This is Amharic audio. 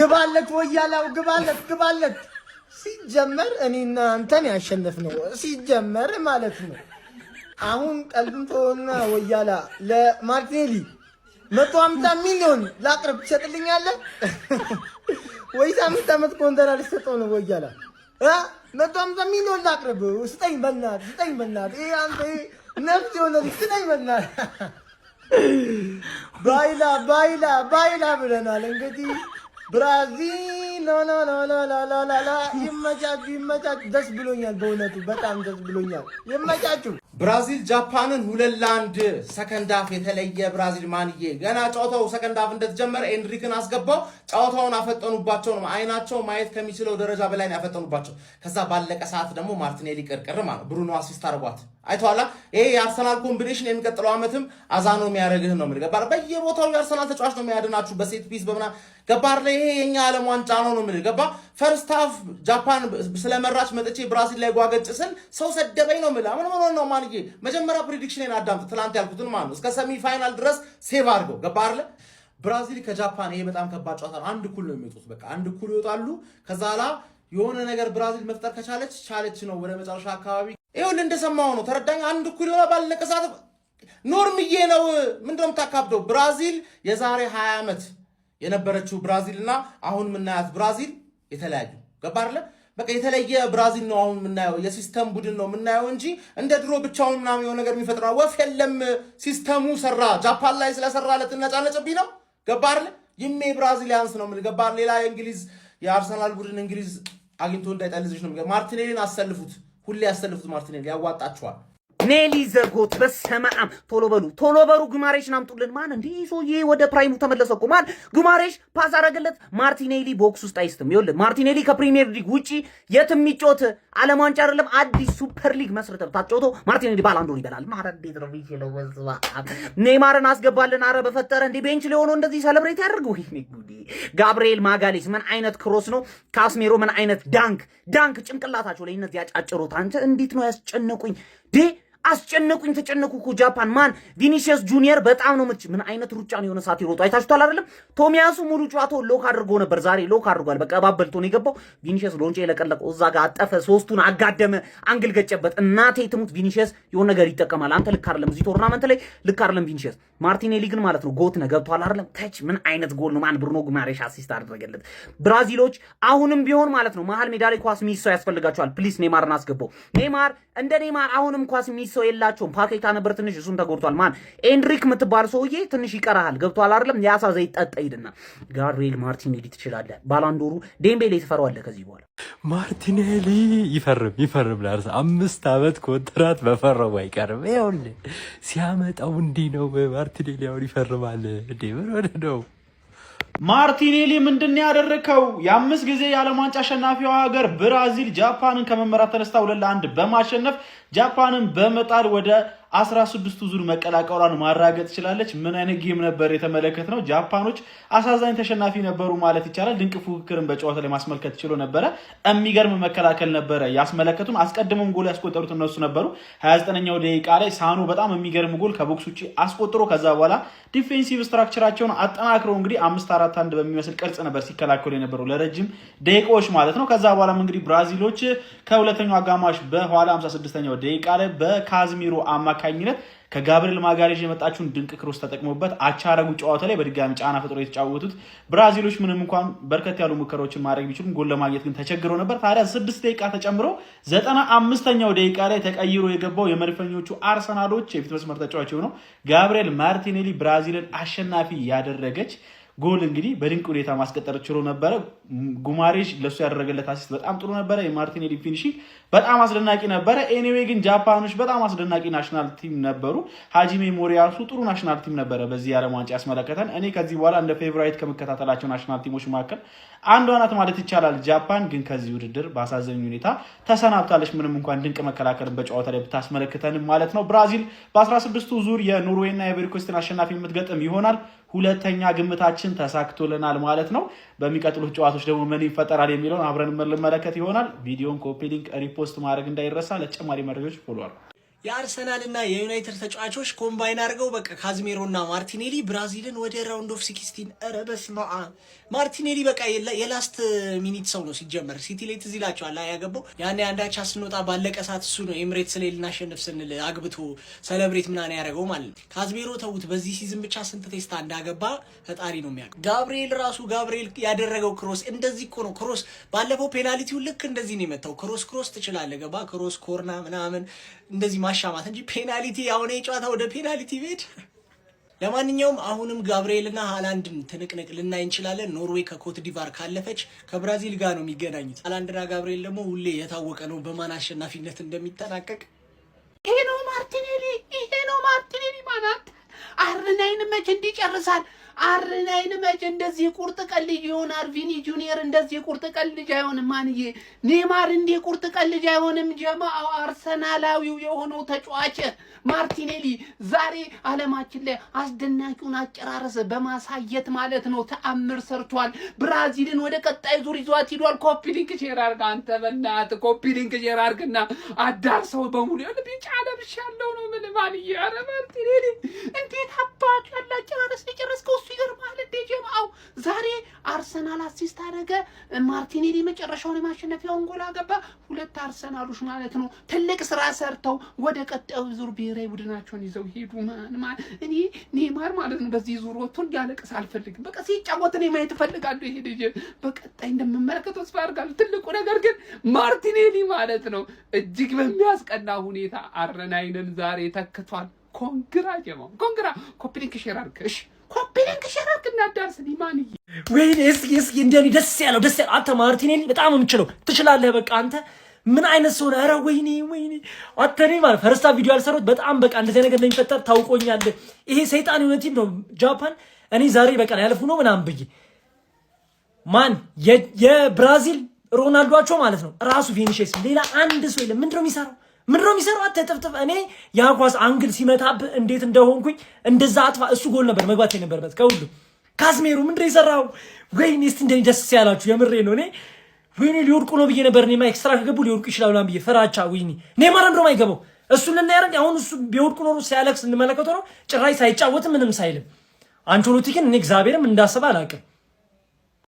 ግባለት ወያላው ግባለት ሲጀመር እኔና አንተን ያሸነፍነው ሲጀመር ማለት ነው። አሁን ቀልብን ተወና ወያላ ለማርቲኔሊ 150 ሚሊዮን ላቅርብ ትሰጥልኛለህ ወይስ 5 ዓመት ኮንትራት ልሰጠው ነው? ወያላ 150 ሚሊዮን ላቅርብ ስጠኝ በእናትህ ይሄ አንተ ነፍስ የሆነ ስጠኝ በእናትህ ባይላ ብለናል እንግዲህ ብራዚል ላ ይመቻችሁ ደስ ብሎኛል በእውነቱ በጣም ደስ ብሎኛል ይመቻችሁ ብራዚል ጃፓንን 2-1 ሰከንድ ሃፍ የተለየ ብራዚል ማንዬ ገና ጨዋታው ሰከንድ ሃፍ እንደተጀመረ ኤንሪክን አስገባው ጨዋታውን አፈጠኑባቸው ነው አይናቸው ማየት ከሚችለው ደረጃ በላይ ነው ያፈጠኑባቸው ከዛ ባለቀ ሰዓት ደግሞ ማርቲኔሊ ቅርቅር ማለት ብሩኖ አሲስት አርጓት አይቷላ ይሄ የአርሰናል ኮምቢኔሽን የሚቀጥለው አመትም አዛኖ የሚያረግህ ነው ማለት ገባር በየቦታው የአርሰናል ተጫዋች ነው የሚያድናችሁ በሴት ፒስ በመና ገባር ላይ ይሄ የኛ ዓለም ዋንጫ ነው ማለት ገባ ፈርስት ሃፍ ጃፓን ስለመራች መጥቼ ብራዚል ላይ ጓገጭስን ሰው ሰደበኝ ነው ማለት ምን ነው ማንዬ መጀመሪያ ፕሬዲክሽኔን አዳምጥ ትላንት ያልኩትን ማለት ነው እስከ ሰሚ ፋይናል ድረስ ሴቭ አድርገው ገባር ላይ ብራዚል ከጃፓን ይሄ በጣም ከባድ ጨዋታ ነው አንድ እኩል ነው የሚወጡት በቃ አንድ እኩል ይወጣሉ ከዛላ የሆነ ነገር ብራዚል መፍጠር ከቻለች ነው ወደ መጨረሻ አካባቢ ይሁን እንደሰማው ነው ተረዳኝ አንድ እኩል ይወጣ ባለቀ ሰዓት ኖርምዬ ነው ምንድነው ተካብደው ብራዚል የዛሬ 20 ዓመት የነበረችው ብራዚልና አሁን ምናያት ብራዚል የተለያዩ ገባርለ በቃ የተለየ ብራዚል ነው አሁን ምናየው የሲስተም ቡድን ነው ምናየው እንጂ እንደ ድሮ ብቻውን ምናምን የሆነ ነገር የሚፈጥረው ወፍ የለም ሲስተሙ ሰራ ጃፓን ላይ ስለሰራለት ነጫነጭብኝ ነው ገባርለ ይሜ ብራዚሊያንስ ነው ምን ገባር ሌላ የእንግሊዝ የአርሰናል ቡድን እንግሊዝ አግኝቶ እንዳይጣልዝሽ ነው ማርቲኔሊን አሰልፉት ሁሌ ያሰልፉት ማርቲኔሊ ያዋጣቸዋል ኔሊ ዘጎት በሰማም ቶሎ በሉ ጉማሬሽን አምጡልን ማን እንዴ ሶዬ ወደ ፕራይሙ ተመለሰው ማን ጉማሬሽ ፓስ አረገለት ማርቲኔሊ ቦክስ ውስጥ አይስተም ይወል ማርቲኔሊ ከፕሪሚየር ሊግ ውጪ የትም ይጮት ዓለም ዋንጫ አይደለም አዲስ ሱፐር ሊግ መስርተው ታጮቶ ማርቲኔሊ ባላንዶር ይበላል ማረን እንዴት ነው ይችላል ወዝባ ኔይማርን አስገባልን አረ በፈጠረ እንዴ ቤንች ላይ ሆኖ እንደዚህ ሰለብሬት ያደርገው ይሄ ጉዲ ጋብሪኤል ማጋሌስ ምን አይነት ክሮስ ነው ካስሜሮ ምን አይነት ዳንክ ጭንቅላታቸው ላይ እነዚህ ያጫጭሩት አንተ እንዴት ነው ያስጨነቁኝ ዴ አስጨነቁኝ ተጨነቁ እኮ ጃፓን ማን ቪኒሲየስ ጁኒየር በጣም ነው ምን አይነት ሩጫ ነው የሆነ ሰዓት ይሮጡ አይታችኋል አይደለም ቶሚያሱ ሙሉ ጨዋታው ሎክ አድርጎ ነበር ዛሬ ሎክ አድርጓል በቃ ባበልቶ ነው የገባው ቪኒሲየስ ሎንጬ ለቀለቀው እዛ ጋር አጠፈ ሶስቱን አጋደመ አንግል ገጨበት እናቴ ትሙት ቪኒሲየስ የሆነ ነገር ይጠቀማል አንተ ልክ አይደለም እዚህ ቶርናመንት ላይ ልክ አይደለም ቪኒሲየስ ማርቲኔሊ ግን ማለት ነው ጎት ነው ገብቷል አይደለም ታች ምን አይነት ጎል ነው ማን ብሩኖ ጉማሬሽ አሲስት አድርገለት ብራዚሎች አሁንም ቢሆን ማለት ነው መሃል ሜዳ ላይ ኳስ ሚስ ሰው ያስፈልጋቸዋል ፕሊስ ኔይማርን አስገባው ኔይማር እንደ ኔይማር አሁንም ኳስ ሚስ ሰው የላቸውም ፓኬታ ነበር ትንሽ እሱም ተጎድቷል ማን ኤንሪክ ምትባል ሰውዬ ትንሽ ይቀራል ገብቷል አይደለም ያሳ ዘይት ጠጣ ይድና ጋብሪኤል ማርቲኔሊ ትችላለህ ባላንዶሩ ዴምቤሌ ትፈራዋለህ ከዚህ በኋላ ማርቲኔሊ ይፈርም ለአርሰ 5 ዓመት ኮንትራት በፈረው አይቀርም ይኸውልህ ሲያመጣው እንዲህ ነው ማርቲኔሊ አሁን ይፈርማል እንዴ ምን ነው ማርቲኔሊ ምንድነው ያደረከው የ5 ጊዜ የዓለም ዋንጫ አሸናፊዋ ሀገር ብራዚል ጃፓንን ከመመራት ተነስታ 2-1 በማሸነፍ ጃፓንን በመጣል ወደ 16ቱ ዙር መቀላቀሏን ማራገጥ ይችላልች ምን አይነት ጌም ነበር የተመለከተነው ጃፓኖች አሳዛኝ ተሸናፊ ነበሩ ማለት ይቻላል ድንቅ ፉክክርን በጨዋታው ላይ ማስመልከት ይችላል ነበር የሚገርም መከላከል ነበር ያስመለከቱን አስቀድሞም ጎል ያስቆጠሩት እነሱ ነበሩ 29ኛው ደቂቃ ላይ ሳኑ በጣም የሚገርም ጎል ከቦክስ ውጪ አስቆጥሮ ከዛ በኋላ ዲፌንሲቭ ስትራክቸራቸውን አጠናክረው እንግዲህ 5-4-1 በሚመስል ቅርጽ ነበር ሲከላከሉ የነበረው ለረጅም ደቂቃዎች ማለት ነው ከዛ በኋላ እንግዲህ ብራዚሎች ከሁለተኛው አጋማሽ በኋላ 56ኛው ደቂቃ ላይ በካዝሚሮ አማካኝነት ከጋብሪኤል ማጋሌዥ የመጣችውን ድንቅ ክሮስ ተጠቅሞበት አቻረጉ ጨዋታ ላይ በድጋሚ ጫና ፈጥሮ የተጫወቱት ብራዚሎች ምንም እንኳን በርከት ያሉ ሙከራዎችን ማድረግ ቢችሉም ጎል ለማግኘት ግን ተቸግረው ነበር ታዲያ 6 ደቂቃ ተጨምሮ 95ኛው ደቂቃ ላይ ተቀይሮ የገባው የመድፈኞቹ አርሰናሎች የፊት መስመር ተጫዋች የሆነው ጋብሪኤል ማርቲኔሊ ብራዚልን አሸናፊ ያደረገች ጎል እንግዲህ በድንቅ ሁኔታ ማስቀጠር ችሎ ነበር ጉማሬሽ ለሱ ያደረገለት አሲስት በጣም ጥሩ ነበር የማርቲኔሊ ፊኒሺንግ በጣም አስደናቂ ነበር ኤኒዌይ ግን ጃፓኖች በጣም አስደናቂ ናሽናል ቲም ነበሩ ሃጂሜ ሞሪያሱ ጥሩ ናሽናል ቲም ነበር በዚህ ዓለም ዋንጫ ያስመለከተን እኔ ከዚህ በኋላ እንደ ፌቨራይት ከመከታተላቸው ናሽናል ቲሞች መካከል አንዷ ናት ማለት ይቻላል ጃፓን ግን ከዚህ ውድድር በአሳዛኝ ሁኔታ ተሰናብታለች ምንም እንኳን ድንቅ መከላከልን በጨዋታ ላይ ብታስመለክተን ማለት ነው ብራዚል በ16ቱ ዙር የኖርዌይና የአይቮሪ አሸናፊ የምትገጥም ይሆናል ሁለተኛ ግምታችን ተሳክቶልናል ማለት ነው በሚቀጥሉት ጨዋታዎች ደግሞ ምን ይፈጠራል የሚለውን አብረን እንመለከት ይሆናል ቪዲዮን ኮፒ ሊንክ ሪፖስት ማድረግ እንዳይረሳ ለተጨማሪ መረጃዎች ፎሎ አድርጉ የአርሰናልና የዩናይትድ ተጫዋቾች ኮምባይን አድርገው በቃ ካዝሜሮና ማርቲኔሊ ብራዚልን ወደ ራውንድ ኦፍ 16 ኧረ በስመ አብ። ማርቲኔሊ በቃ የላስት ሚኒት ሰው ነው ሲጀመር። ሲቲ ላይ ትዝ ይላቸዋል ያገባው ያኔ አንዳቻ ስንወጣ ባለቀ ሰዓት እሱ ነው ኤምሬትስ ላይ ልናሸንፍ ስንል አግብቶ ሰለብሬት ምናምን ያደረገው ማለት ነው። ካዝሜሮ ተውት፣ በዚህ ሲዝን ብቻ ስንት ቴስታ እንዳገባ ፈጣሪ ነው የሚያውቀው። ጋብሪኤል ያደረገው ክሮስ እንደዚህ እኮ ነው። ክሮስ ባለፈው ፔናልቲው ልክ እንደዚህ ነው የመታው። ክሮስ ትችላለህ ገባ ክሮስ ኮርና ምናምን እንደዚህ ማሻማት እንጂ ፔናልቲ አሁን የጨዋታ ወደ ፔናልቲ ቤት። ለማንኛውም አሁንም ጋብሪኤልና ሃላንድን ትንቅንቅ ልናይ እንችላለን። ኖርዌይ ከኮት ዲቫር ካለፈች ከብራዚል ጋር ነው የሚገናኙት። ሃላንድና ጋብሪኤል ደግሞ ሁሌ የታወቀ ነው በማን አሸናፊነት እንደሚጠናቀቅ። ይሄ ነው ማርቲኔሊ ማለት አርናይን መቼ እንዲጨርሳል። አርናይን መቼ እንደዚህ ቁርጥ ቀልጅ ይሆናል። ቪኒ ጁኒየር እንደዚህ ቁርጥ ቀልጅ አይሆንም። ማንዬ ኔማር እንደ ቁርጥ ቀልጅ አይሆንም። ጀማው አርሰናላዊው የሆነው ተጫዋች ማርቲኔሊ ዛሬ ዓለማችን ላይ አስደናቂውን አጨራረስ በማሳየት ማለት ነው ተአምር ሰርቷል። ብራዚልን ወደ ቀጣይ ዙር ይዟት ሄዷል። ኮፒ ሊንክ ሼር አድርግ አንተ በእናትህ ኮፒ ሊንክ ሼር አድርግና አዳርሰው በሙሉ ቢጫ ለብሻለሁ ነው ምን ማንዬ። ኧረ ማርቲኔሊ እንዴት አባቱ ያለ አጨራረስ ሊጨረስከው እሱ ይገርማል እንዴ ጀማው። ዛሬ አርሰናል አሲስት አደረገ፣ ማርቲኔሊ መጨረሻውን የማሸነፊያውን ጎል አገባ። ሁለት አርሰናሎች ማለት ነው ትልቅ ስራ ሰርተው ወደ ቀጣዩ ዙር ብሔራዊ ቡድናቸውን ይዘው ሄዱ። እኔ ኔማር ማለት ነው በዚህ ዙር ወጥቶ እንዲያለቅስ አልፈልግም። በቃ ሲጫወት እኔ ማየት እፈልጋለሁ። ይሄ ልጅ በቀጣይ እንደምመለከተው ተስፋ አደርጋለሁ። ትልቁ ነገር ግን ማርቲኔሊ ማለት ነው እጅግ በሚያስቀና ሁኔታ አርናይንን ዛሬ ተክቷል። ኮንግራ ጀማው ኮንግራ። ኮፒሊንክ ሼር አድርግ እሺ፣ ኮፒሊንክ ሼር አድርግ እናዳርስ ሊማንዬ። ወይኔ እስኪ እንደኔ ደስ ያለው አንተ ማርቲኔሊ በጣም የምችለው ትችላለህ። በቃ አንተ ምን አይነት ሰው ነህ? ኧረ ወይኔ አተኔ ማለት ፈርስታ ቪዲዮ ያልሰሩት በጣም በቃ እንደዚህ ነገር እንደሚፈጠር ታውቆኛል። ይሄ ሰይጣን የሆነ ቲም ነው ጃፓን። እኔ ዛሬ በቃ ያለፉ ነው ምናምን ብዬ ማን የብራዚል ሮናልዶአቸው ማለት ነው ራሱ ቪኒሺየስ ሌላ አንድ ሰው የለም። ምንድነው የሚሰራው? አትጥፍጥፍ። እኔ የኳስ አንግል ሲመታብ እንዴት እንደሆንኩኝ እንደዛ አጥፋ። እሱ ጎል ነበር መግባት የነበረበት ከሁሉ። ካዝሜሮ ምንድነው የሰራው? ወይኔ እስቲ እንደኔ ደስ ያላችሁ የምሬ ነው። ወይኔ ሊወድቁ ነው ብዬ ነበር። እኔማ ኤክስትራ ከገቡ ሊወድቁ ይችላሉ ብዬ ፈራቻ። ወይኔ ኔማር እንደውም አይገባው እሱን ልናያረግ። አሁን እሱ ቢወድቁ ኖሮ ሲያለቅስ እንመለከተው ነው ጭራሽ ሳይጫወት ምንም ሳይልም። አንቾሎቲ ግን እኔ እግዚአብሔርም እንዳሰበ አላውቅም።